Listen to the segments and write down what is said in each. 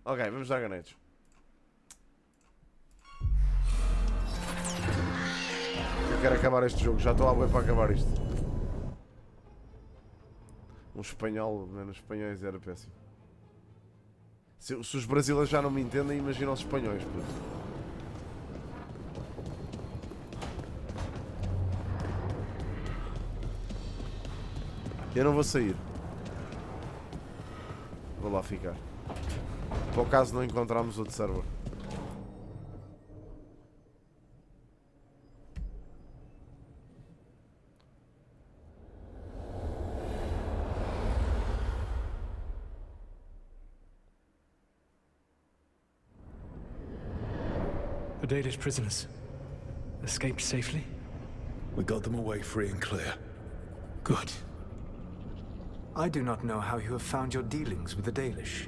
Ok, vamos dar ganetes. Eu quero acabar este jogo, já estou à boa para acabar isto. Um espanhol, menos espanhóis era péssimo. Se os brasileiros já não me entendem, imagina os espanhóis, puto. Eu não vou sair. Vou lá ficar. Para o caso não encontrarmos outro server. The Dalish prisoners escaped safely? We got them away free and clear. Good. I do not know how you have found your dealings with the Dalish.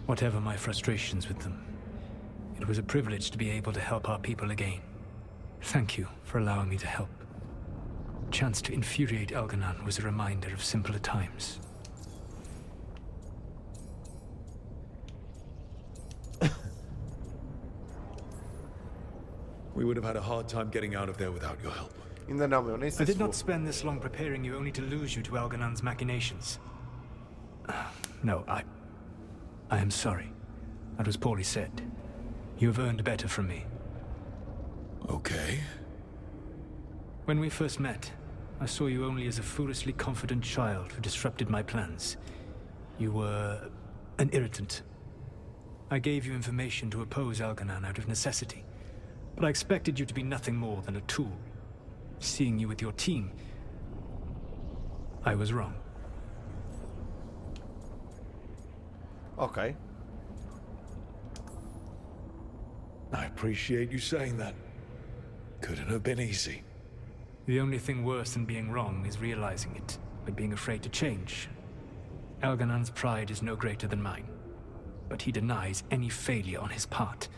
Whatever my frustrations with them, it was a privilege to be able to help our people again. Thank you for allowing me to help. The chance to infuriate Elganon was a reminder of simpler times. We would have had a hard time getting out of there without your help. Ainda não, meu, nem sei I se did vou. not spend this long preparing you only to lose you to Elganon's machinations. No, I am sorry. That was poorly said. You have earned better from me. Okay. When we first met, I saw you only as a foolishly confident child who disrupted my plans. You were an irritant. I gave you information to oppose Elganon out of necessity, but I expected you to be nothing more than a tool. Seeing you with your team, I was wrong. Ok. I appreciate you saying that. Couldn't have been easy. The only thing worse than being wrong is realizing it, but being afraid to change. Elganon's pride is no greater than mine, but he denies any failure on his part,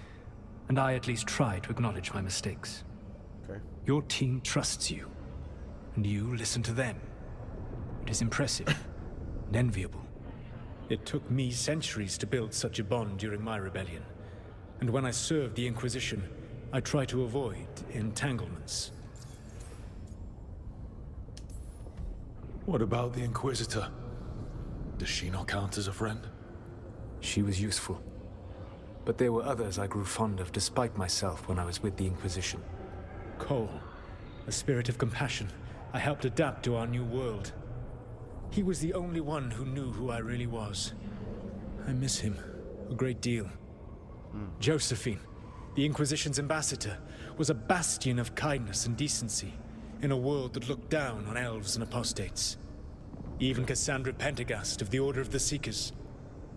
and I at least try to acknowledge my mistakes. Ok. Your team trusts you, and you listen to them. It is impressive and enviable. It took me centuries to build such a bond during my rebellion, and when I served the Inquisition, I tried to avoid entanglements. What about the Inquisitor? Does she not count as a friend? She was useful, but there were others I grew fond of despite myself when I was with the Inquisition. Cole, a spirit of compassion, I helped adapt to our new world. He was the only one who knew who I really was. I miss him a great deal. Josephine, the Inquisition's ambassador, was a bastion of kindness and decency in a world that looked down on elves and apostates. Even Cassandra Pendergast of the Order of the Seekers.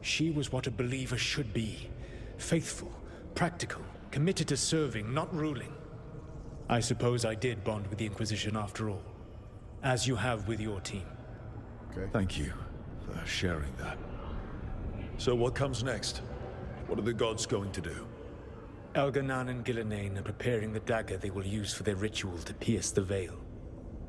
She was what a believer should be. Faithful, practical, committed to serving, not ruling. I suppose I did bond with the Inquisition after all, as you have with your team. Ok. Thank you for sharing that. So what comes next? What are the gods going to do? Elganon and Gillenane are preparing the dagger they will use for their ritual to pierce the veil.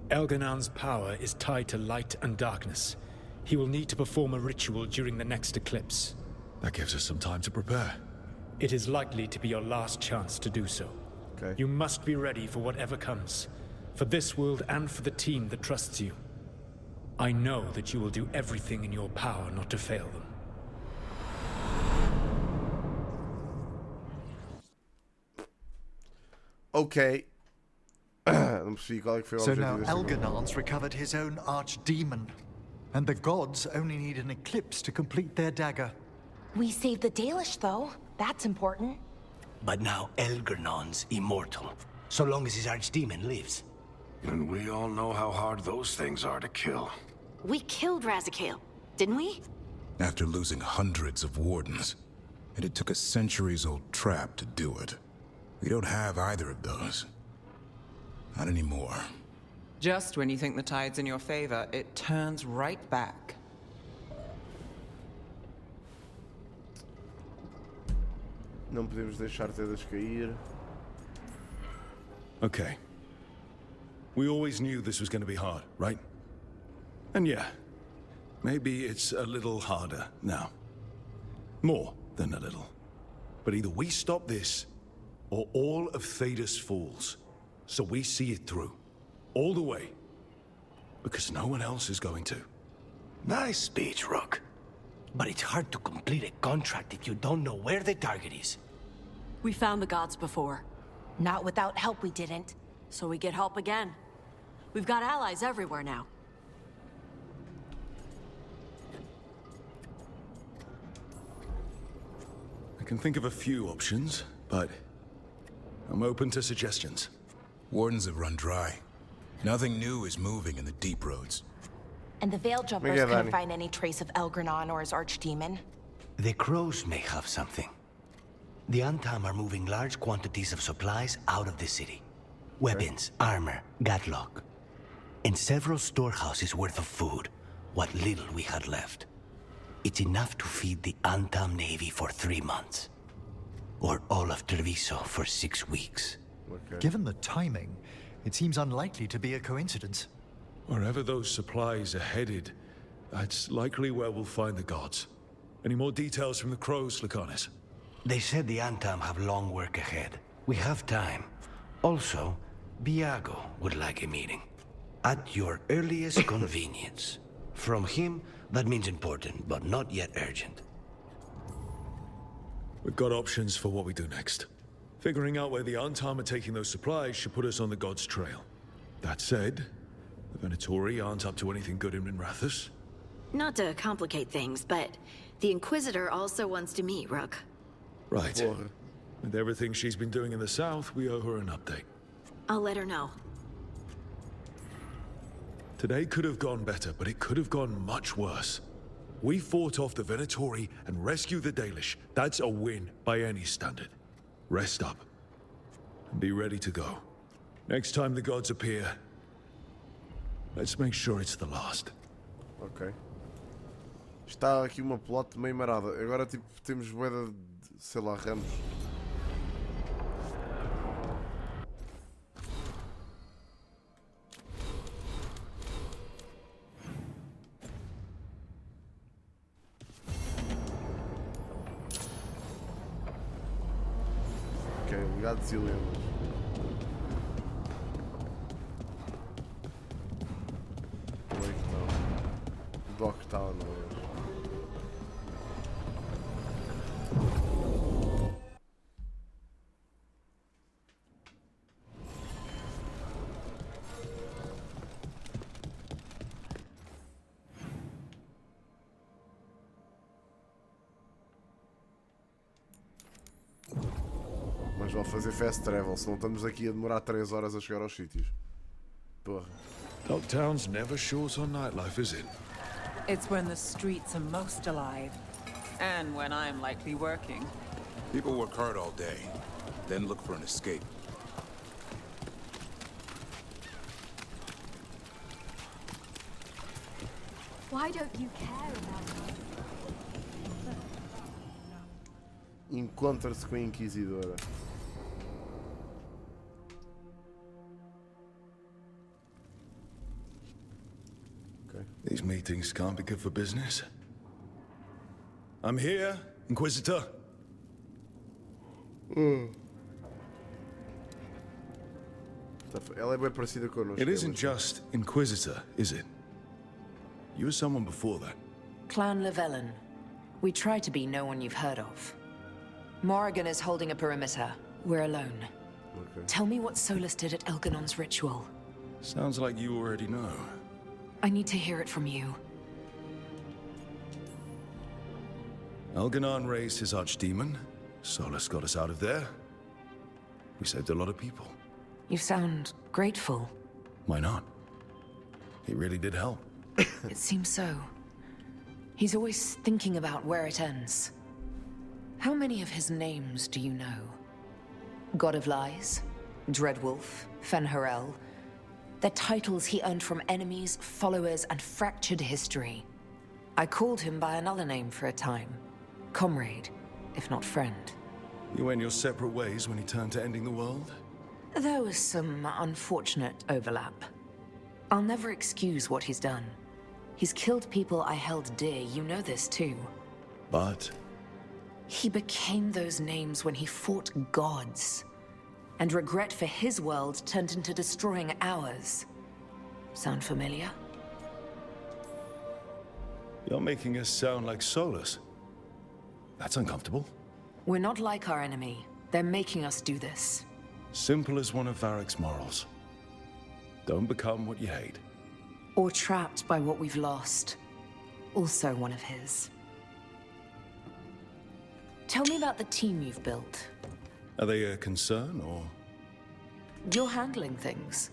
Elganon's power is tied to light and darkness. He will need to perform a ritual during the next eclipse. That gives us some time to prepare. It is likely to be your last chance to do so. Ok. You must be ready for whatever comes, for this world and for the team that trusts you. I know that you will do everything in your power not to fail them. Ok. Não percebi qual é que foi o So objetivo now deste jogo. Elganon's recovered his own archdemon, and the gods only need an eclipse to complete their dagger. We saved the Dalish, though. That's important. But now Elgernon's immortal, so long as his archdemon lives. And we all know how hard those things are to kill. We killed Razikale, didn't we? After losing hundreds of wardens. And it took a centuries-old trap to do it. We don't have either of those. Not anymore. Just when you think the tide's in your favor, it turns right back. Não podemos deixar Tedas cair. Okay. We always knew this was going to be hard, right? And yeah, maybe it's a little harder now. More then a little. But either we stop this, or all of Thedas falls. So we see it through. All the way. Because no one else is going to. Nice speech, Rook. But it's hard to complete a contract if you don't know where the target is. We found the gods before, Not without help, we didn't. so we get help again. We've got allies everywhere now. I can think of a few options, but I'm open to suggestions. Wardens have run dry. Nothing new is moving in the deep roads. And the Veil Jumpers Yeah, couldn't Danny. find any trace of Elgranon or his archdemon. The crows may have something. The Antam are moving large quantities of supplies out of the city. Weapons, armor, gatlock. And several storehouses worth of food, what little we had left. It's enough to feed the Antam Navy for 3 months. Or all of Treviso for 6 weeks. Okay. Given the timing, it seems unlikely to be a coincidence. Wherever those supplies are headed, that's likely where we'll find the gods. Any more details from the crows, Lycanis? They said the Antam have long work ahead. We have time. Also, Biago would like a meeting. At your earliest convenience. From him, that means important, but not yet urgent. We've got options for what we do next. Figuring out where the Antam are taking those supplies should put us on the gods' trail. That said, the Venatori aren't up to anything good in Minrathous. Not to complicate things, but the Inquisitor also wants to meet Rook. Right. Porra. With everything she's been doing in the south, we owe her an update. I'll let her know. Today could have gone better, but it could have gone much worse. We fought off the Venatori and rescued the Dalish. That's a win by any standard. Rest up. And be ready to go. Next time the gods appear, let's make sure it's the last. Ok. Está aqui uma plot meio marada. Agora tipo temos moeda de, sei lá, ramos. Ok, legados e lendas. Como é que está? Docktown, não é? Mas vão fazer fast travel, senão estamos aqui a demorar 3 horas a chegar aos sítios. Porra. Docktown's never short on nightlife, is it? It's when the streets are most alive. And when I'm likely working. People work hard all day, then look for an escape. Why don't you care about me? Encontra-se com a Inquisidora. Okay. These meetings can't be good for business. I'm here, Inquisitor. Ela é bem parecida connosco. It isn't just Inquisitor, is it? You were someone before that. Clan Llewellyn. We try to be no one you've heard of. Morrigan is holding a perimeter. We're alone. Okay. Tell me what Solus did at Elganon's ritual. Sounds like you already know. I need to hear it from you. Elganon raised his archdemon. Solus got us out of there. We saved a lot of people. You sound grateful. Why not? He really did help. It seems so. He's always thinking about where it ends. How many of his names do you know? God of Lies, Dreadwolf, Fen'Harel. They're titles he earned from enemies, followers, and fractured history. I called him by another name for a time. Comrade, if not friend. You went your separate ways when he turned to ending the world? There was some unfortunate overlap. I'll never excuse what he's done. He's killed people I held dear, you know this too. But He became those names when he fought gods. And regret for his world turned into destroying ours. Sound familiar? You're making us sound like Solus. That's uncomfortable. We're not like our enemy. They're making us do this. Simple as one of Varric's morals. Don't become what you hate. Or trapped by what we've lost. Also one of his. Tell me about the team you've built. Are they a concern, or...? You're handling things.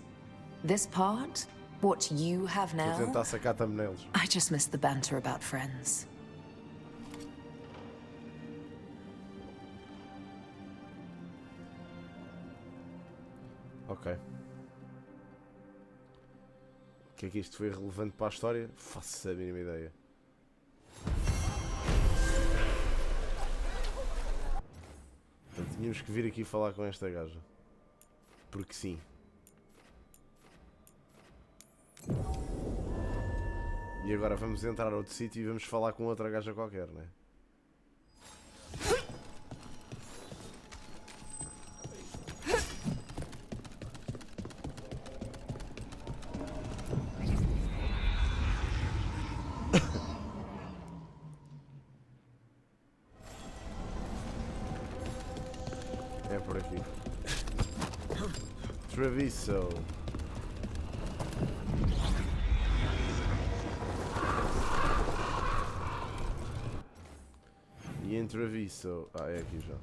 This part, what you have Vou now, tentar sacar thumbnails. I just miss the banter about friends. Ok. O que é que isto foi relevante para a história? Faço a mínima ideia. Portanto, tínhamos que vir aqui falar com esta gaja. Porque sim. E agora vamos entrar a outro sítio e vamos falar com outra gaja qualquer, não é? É por aqui. Treviso. E em Treviso. Ah, é aqui já.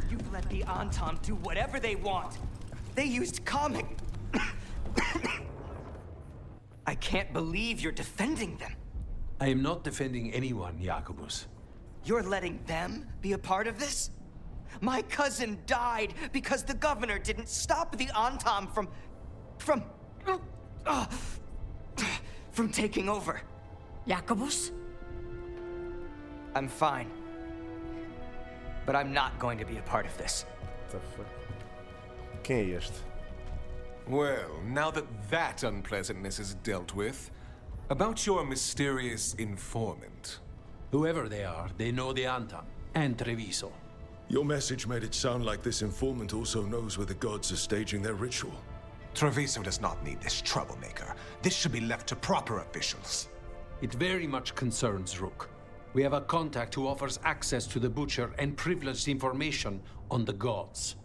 You've let the Anton do whatever they want. They used comic. I can't believe you're defending them. I am not defending anyone, Jacobus. You're letting them be a part of this? My cousin died because the governor didn't stop the Anton from taking over. Jacobus? I'm fine. But I'm not going to be a part of this. What the fuck? Quem é este? Well, now that that unpleasantness is dealt with, about your mysterious informant. Whoever they are, they know the Anton and Treviso. Your message made it sound like this informant also knows where the gods are staging their ritual. Treviso does not need this troublemaker. This should be left to proper officials. It very much concerns Rook. We have a contact who offers access to the Butcher and privileged information on the gods.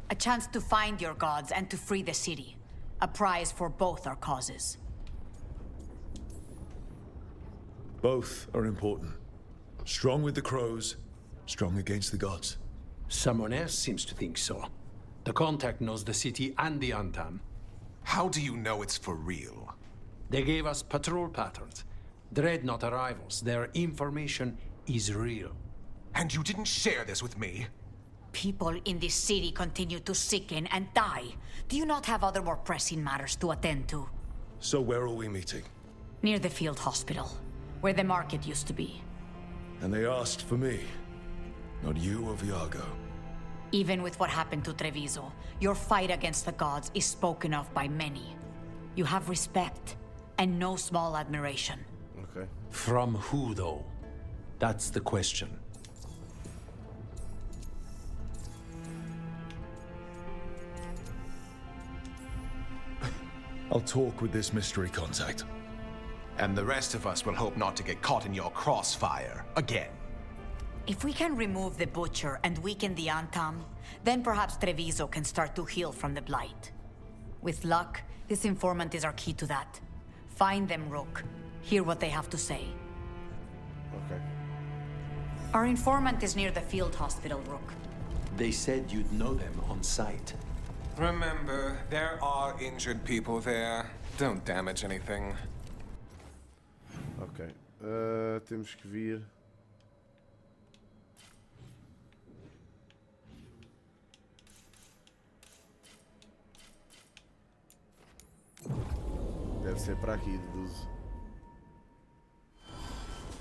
A chance to find your gods and to free the city. A prize for both our causes. Both are important. Strong with the crows, strong against the gods. Someone else seems to think so. The contact knows the city and the Anton. How do you know it's for real? They gave us patrol patterns. Dreadnought arrivals. Their information is real. And you didn't share this with me? People in this city continue to sicken and die. Do you not have other more pressing matters to attend to? So where are we meeting? Near the field hospital, where the market used to be. And they asked for me, not you or Viago. Even with what happened to Treviso, your fight against the gods is spoken of by many. You have respect, and no small admiration. Okay. From who, though? That's the question. I'll talk with this mystery contact. And the rest of us will hope not to get caught in your crossfire again. If we can remove the Butcher and weaken the Antam, then perhaps Treviso can start to heal from the Blight. With luck, this informant is our key to that. Find them, Rook. Hear what they have to say. Okay. Our informant is near the field hospital, Rook. They said you'd know them on sight. Remember, there are injured people there. Don't damage anything. Ok. Temos que vir. Deve ser para aqui, deduzo.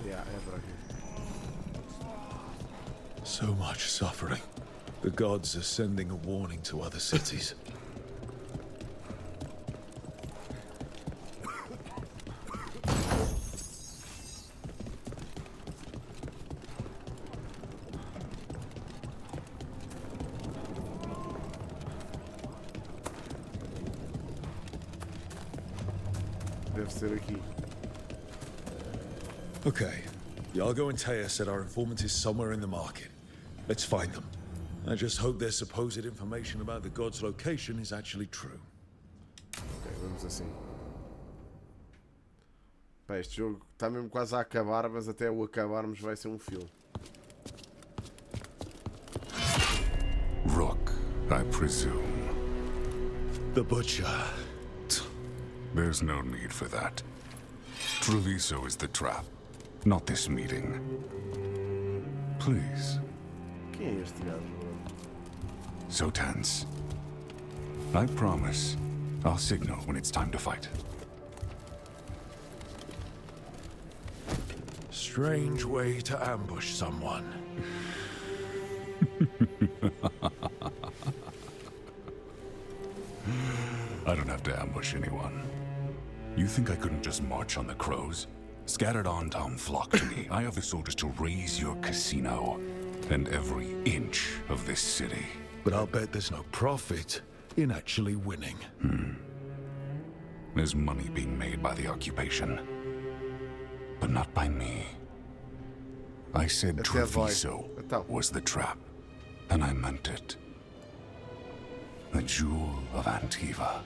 Yeah, é para aqui. So much suffering. The gods are sending a warning to other cities. Deve ser aqui. Okay. Iago and Taya said our informant is somewhere in the market. Let's find them. I just hope their supposed information about the god's location is actually true. Ok, vamos assim. Pá, este jogo está mesmo quase a acabar, mas até o acabarmos vai ser um filme. Rook, I presume. The Butcher. There's no need for that. Treviso is the trap, not this meeting. Please. Quem é este gajo? So tense. I promise, I'll signal when it's time to fight. Strange way to ambush someone. I don't have to ambush anyone. You think I couldn't just march on the crows? Scattered Antam flock to me. I have the soldiers to raise your casino and every inch of this city. But I'll bet there's no profit in actually winning. There's money being made by the occupation, but not by me. I said Treviso was the trap, and I meant it. The jewel of Antiva.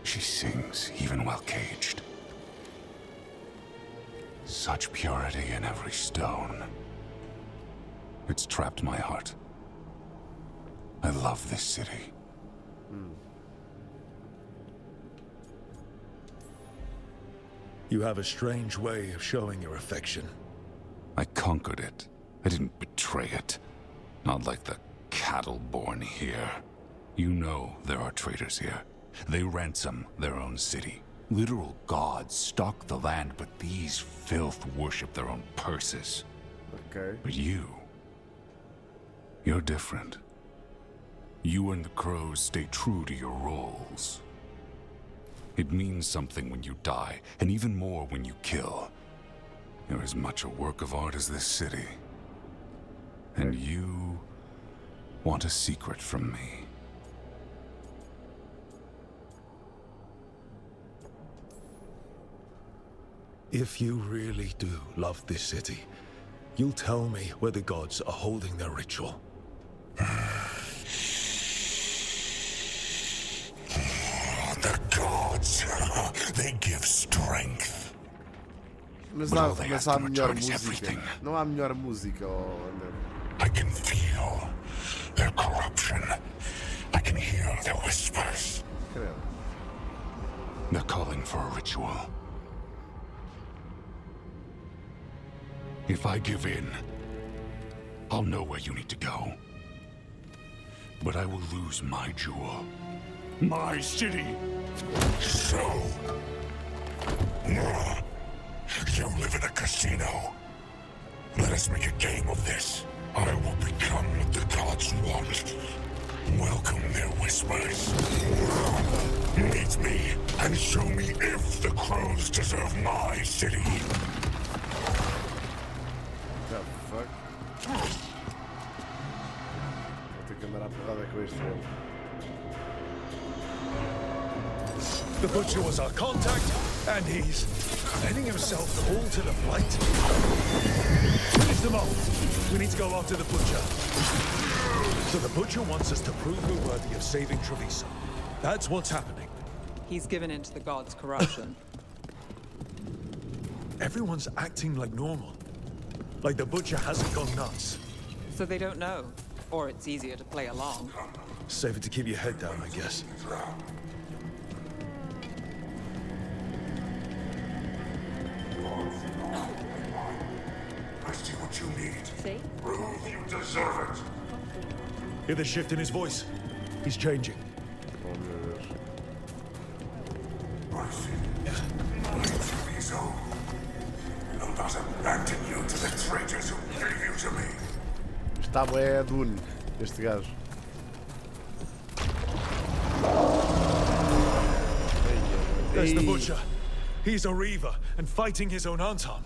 She sings even while caged. Such purity in every stone. It's trapped my heart. I love this city. You have a strange way of showing your affection. I conquered it. I didn't betray it. Not like the cattle born here. You know there are traitors here. They ransom their own city. Literal gods stalk the land, but these filth worship their own purses. Okay. But you're different. You and the crows stay true to your roles. It means something when you die, and even more when you kill. You're as much a work of art as this city. And you want a secret from me. If you really do love this city, you'll tell me where the gods are holding their ritual. The gods, they give strength. Mas But há, all they mas have há to melhor return is música. everything. Não há melhor música, oh, André. I can feel their corruption. I can hear their whispers. Credo. They're calling for a ritual. If I give in, I'll know where you need to go. But I will lose my jewel. My city. So... you live in a casino. Let us make a game of this. I will become what the gods want. Welcome their whispers. Meet me and show me if the crows deserve my city. What the fuck? Vou ter que andar à porrada com este jogo. The Butcher was our contact, and he's letting himself fall to the fight. Finish them off. We need to go after the Butcher. So the Butcher wants us to prove we're worthy of saving Treviso. That's what's happening. He's given in to the gods' corruption. Everyone's acting like normal. Like the Butcher hasn't gone nuts. So they don't know. Or it's easier to play along. Safer to keep your head down, I guess. I see what you need. See? Prove you deserve it. Hear the shift in his voice? He's changing. Oh meu Deus. I see. Treviso. I'm not abandon you to the traitors who gave you to me. Está bué Dune, este gajo. There's the Butcher. He's a Reaver and fighting his own Antam.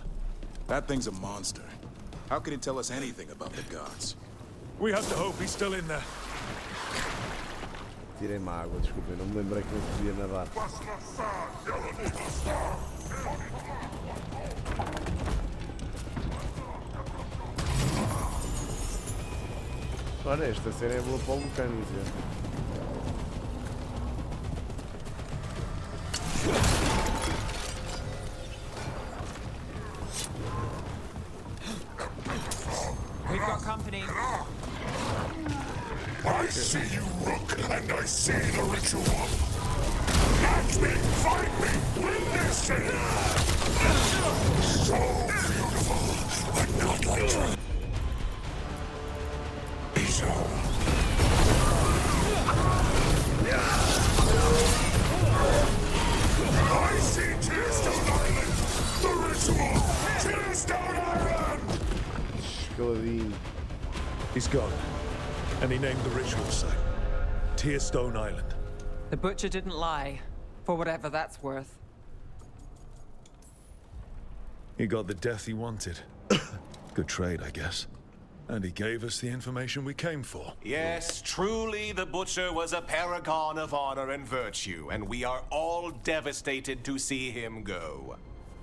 That thing's a monster. How could it tell us anything about the gods? We have to hope he's still in there. Tirei-me a água, desculpem, não me lembrei que não podia nadar. Olha, esta cena é boa para o Vulcanis, We've got company. I see you, Rook, and I see the ritual. Catch me, find me, witness it! So beautiful, but not like Treviso. I see Tearstone Island! The ritual! Tearstone Island! Escaladinho. He's gone. And he named the ritual site Tearstone Island. The butcher didn't lie, for whatever that's worth. He got the death he wanted. Good trade, I guess. And he gave us the information we came for. Yes, truly the Butcher was a paragon of honor and virtue, and we are all devastated to see him go.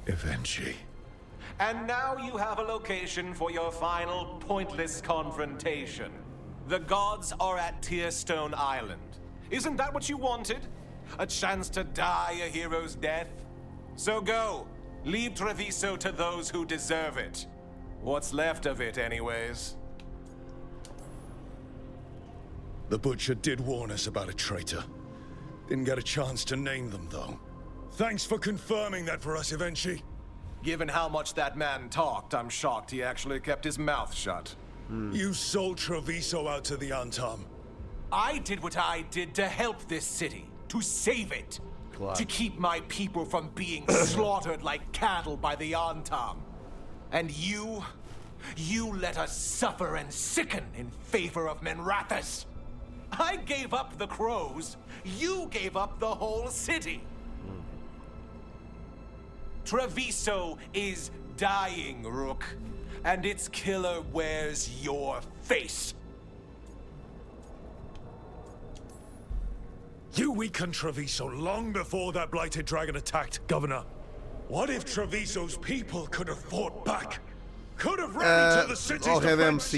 Eventually. And now you have a location for your final pointless confrontation. The gods are at Tearstone Island. Isn't that what you wanted? A chance to die a hero's death? So go. Leave Treviso to those who deserve it. What's left of it, anyways. The Butcher did warn us about a traitor. Didn't get a chance to name them, though. Thanks for confirming that for us, Eventually. Given how much that man talked, I'm shocked he actually kept his mouth shut. You sold Treviso out to the Antam. I did what I did to help this city, to save it. Claro. To keep my people from being slaughtered like cattle by the Antam. And you let us suffer and sicken in favor of Menrathas. I gave up the crows, you gave up the whole city. Treviso is dying, Rook, and its killer wears your face. You weakened Treviso long before that blighted dragon attacked, Governor. What if Treviso's people could have fought back? Could have rallied to the city's defense?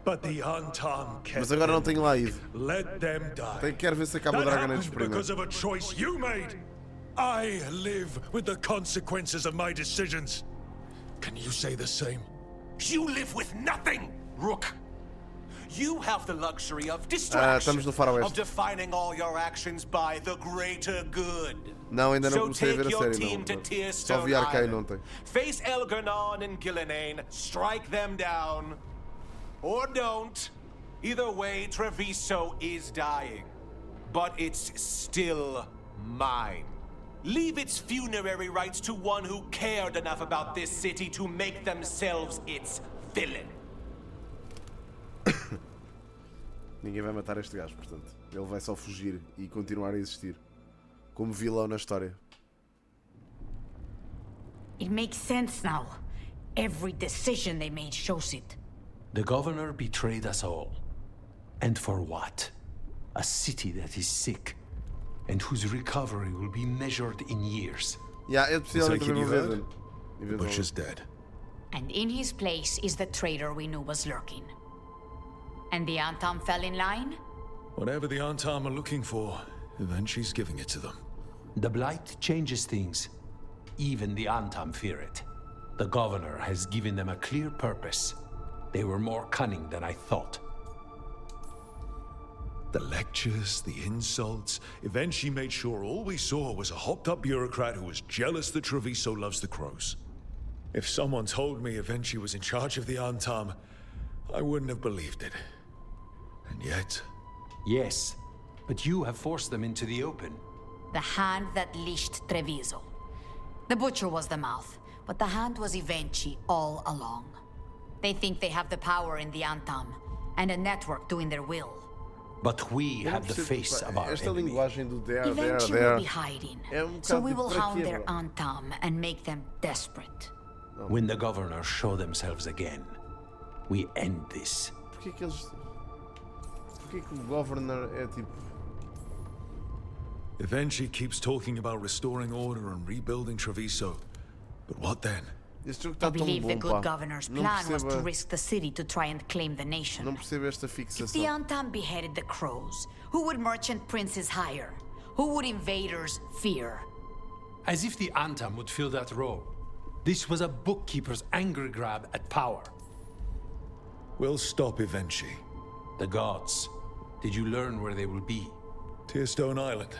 But the Antam kept Mas agora não tenho lá ido. Let them die. Quero ver se acaba o That Dragon Age happened primeiro. because of a choice you made. I live with the consequences of my decisions. Can you say the same? You live with nothing, Rook. You have the luxury of distraction, estamos no faroeste. of defining all your actions by the greater good. Não, ainda não So comecei a ver take a your série, team não. to Só Tearstone vi Arcane Island. ontem. Face Elgernon and Gillinane, strike them down. Or don't. Either way, Treviso is dying. But it's still mine. Leave its funerary rites to one who cared enough about this city to make themselves its villain. Ninguém vai matar este gajo, portanto. Ele vai só fugir e continuar a existir. Como vilão na história. It makes sense now. Every decision they made shows it. The governor betrayed us all. And for what? A city that is sick, and whose recovery will be measured in years. Yeah, eu Take it you've heard? The The Butcher's dead. And in his place is the traitor we knew was lurking. And the Antam fell in line? Whatever the Antam are looking for, Eventually's giving it to them. The Blight changes things. Even the Antam fear it. The governor has given them a clear purpose. They were more cunning than I thought. The lectures, the insults, Eventually made sure all we saw was a hopped-up bureaucrat who was jealous that Treviso loves the crows. If someone told me Eventually was in charge of the Antam, I wouldn't have believed it. And yet... Yes, but you have forced them into the open. The hand that leashed Treviso. The Butcher was the mouth, but the hand was Eventually all along. They think they have the power in the Antam, and a network doing their will. But we have the face of our Esta enemy. linguagem do there, Eventually there, will be hiding, so we will hound their Antam and make them desperate. When the governors show themselves again, we end this. Porquê que o Governor é tipo... Eventually keeps talking about restoring order and rebuilding Treviso. But what then? Este jogo I está tão believe the bom, good pá. governor's Não plan was to percebo, risk the city to try and claim the nation. não percebo esta If the fixação. Antam beheaded the crows, who would merchant princes hire? Who would invaders fear? As if the Antam would fill that role. This was a bookkeeper's angry grab at power. We'll stop Eventually. The gods. Did you learn where they will be? Tearstone Island.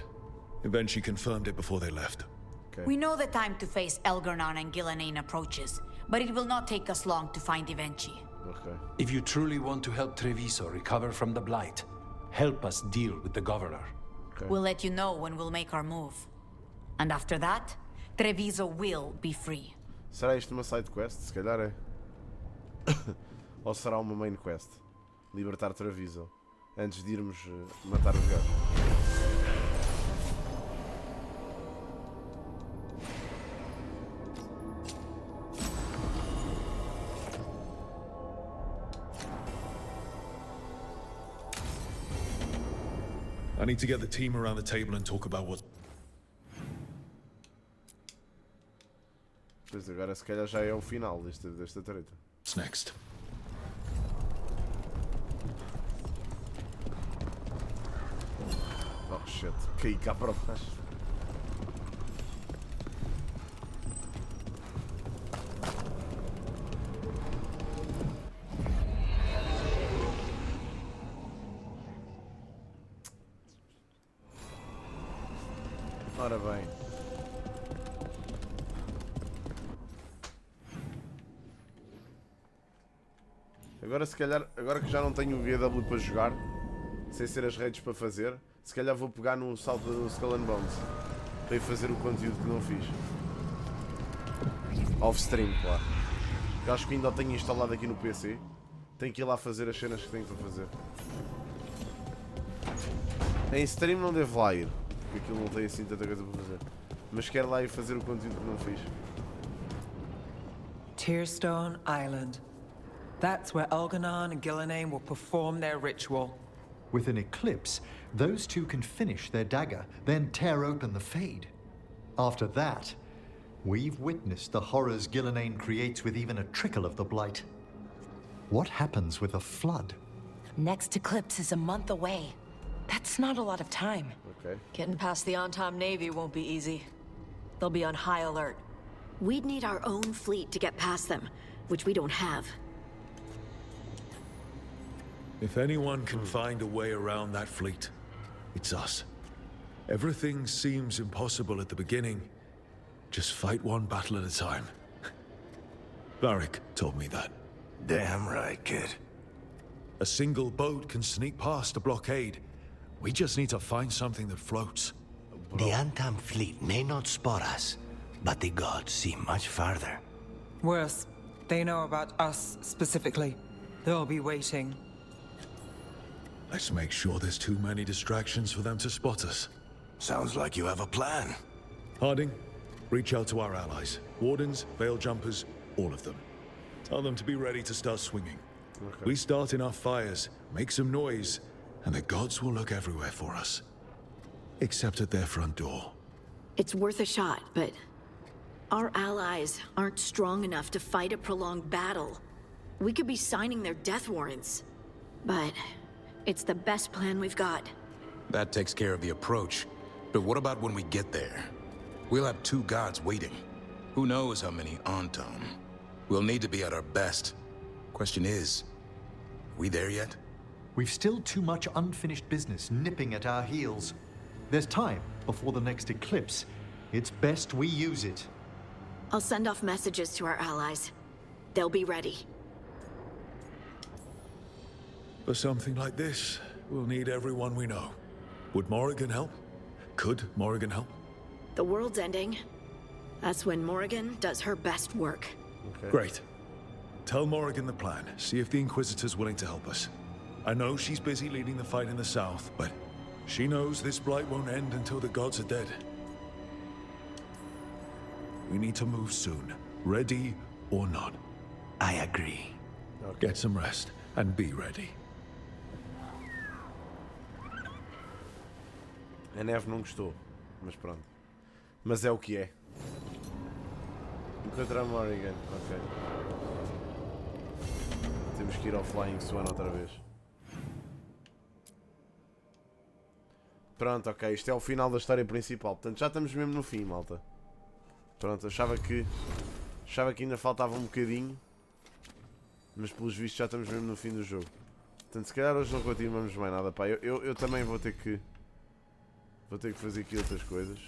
Eventually confirmed it before they left. Okay. We know the time to face Elgarnon and Gillenane approaches, but it will not take us long to find Evenchi. Okay. If you truly want to help Treviso recover from the Blight, help us deal with the governor. Okay. We'll let you know when we'll make our move. And after that, Treviso will be free. Será isto uma side quest? Se calhar é. Ou será uma main quest? Libertar Treviso. Antes de irmos matar os gajos. I need to get the team around the table and talk about what's Pois agora se calhar já é o final desta treta. next. Oh shit, caí cá para baixo. Ora bem. Agora se calhar, agora que já não tenho o VW para jogar, sem ser as redes para fazer, se calhar vou pegar no salto do Skull and Bones para ir fazer o conteúdo que não fiz. Off-stream, claro. Eu acho que ainda o tenho instalado aqui no PC. Tenho que ir lá fazer as cenas que tenho para fazer. Em stream não devo lá ir, porque aquilo não tem assim tanta coisa para fazer. Mas quero lá ir fazer o conteúdo que não fiz. Tearstone Island. That's where Elgarnon and Gillenane will perform their ritual. With an eclipse, those two can finish their dagger, then tear open the Fade. After that, we've witnessed the horrors Gillenane creates with even a trickle of the Blight. What happens with a flood? Next eclipse is a month away. That's not a lot of time. Okay. Getting past the Antam Navy won't be easy. They'll be on high alert. We'd need our own fleet to get past them, which we don't have. If anyone can find a way around that fleet, it's us. Everything seems impossible at the beginning. Just fight one battle at a time. Varric told me that. Damn right, kid. A single boat can sneak past a blockade. We just need to find something that floats. The Antam fleet may not spot us, but the gods see much farther. Worse, they know about us specifically. They'll be waiting. Let's make sure there's too many distractions for them to spot us. Sounds like you have a plan. Harding, reach out to our allies. Wardens, Veil Jumpers, all of them. Tell them to be ready to start swinging. Okay. We start enough fires, make some noise, and the gods will look everywhere for us. Except at their front door. It's worth a shot, but our allies aren't strong enough to fight a prolonged battle. We could be signing their death warrants, but it's the best plan we've got. That takes care of the approach. But what about when we get there? We'll have two gods waiting. Who knows how many Antam? We'll need to be at our best. Question is, are we there yet? We've still too much unfinished business nipping at our heels. There's time before the next eclipse. It's best we use it. I'll send off messages to our allies. They'll be ready. For something like this, we'll need everyone we know. Would Morrigan help? Could Morrigan help? The world's ending. That's when Morrigan does her best work. Okay. Great. Tell Morrigan the plan. See if the Inquisitor's willing to help us. I know she's busy leading the fight in the south, but she knows this blight won't end until the gods are dead. We need to move soon, ready or not. I agree. Okay. Get some rest and be ready. A neve não gostou. Mas pronto. Mas é o que é. Encontrar Morrigan, ok. Temos que ir ao Flying Swan outra vez. Pronto, ok. Isto é o final da história principal. Portanto, já estamos mesmo no fim, malta. Pronto, achava que ainda faltava um bocadinho. Mas pelos vistos já estamos mesmo no fim do jogo. Portanto, se calhar hoje não continuamos mais nada, pá. Eu também vou ter que fazer aqui outras coisas.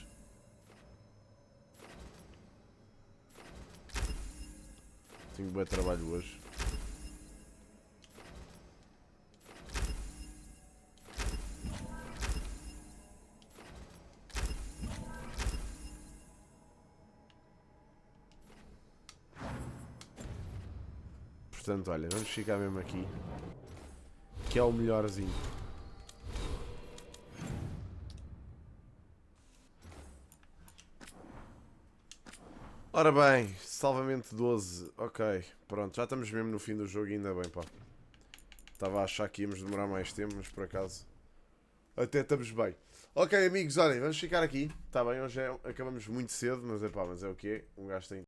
Tenho bom trabalho hoje. Portanto, olha, vamos ficar mesmo aqui. Que é o melhorzinho. Ora bem, salvamento 12. Ok, pronto, já estamos mesmo no fim do jogo e ainda bem, pá. Estava a achar que íamos demorar mais tempo, mas por acaso até estamos bem. Ok, amigos, olhem, vamos ficar aqui. Está bem, hoje acabamos muito cedo, mas é pá, mas é o que é. Um gajo tem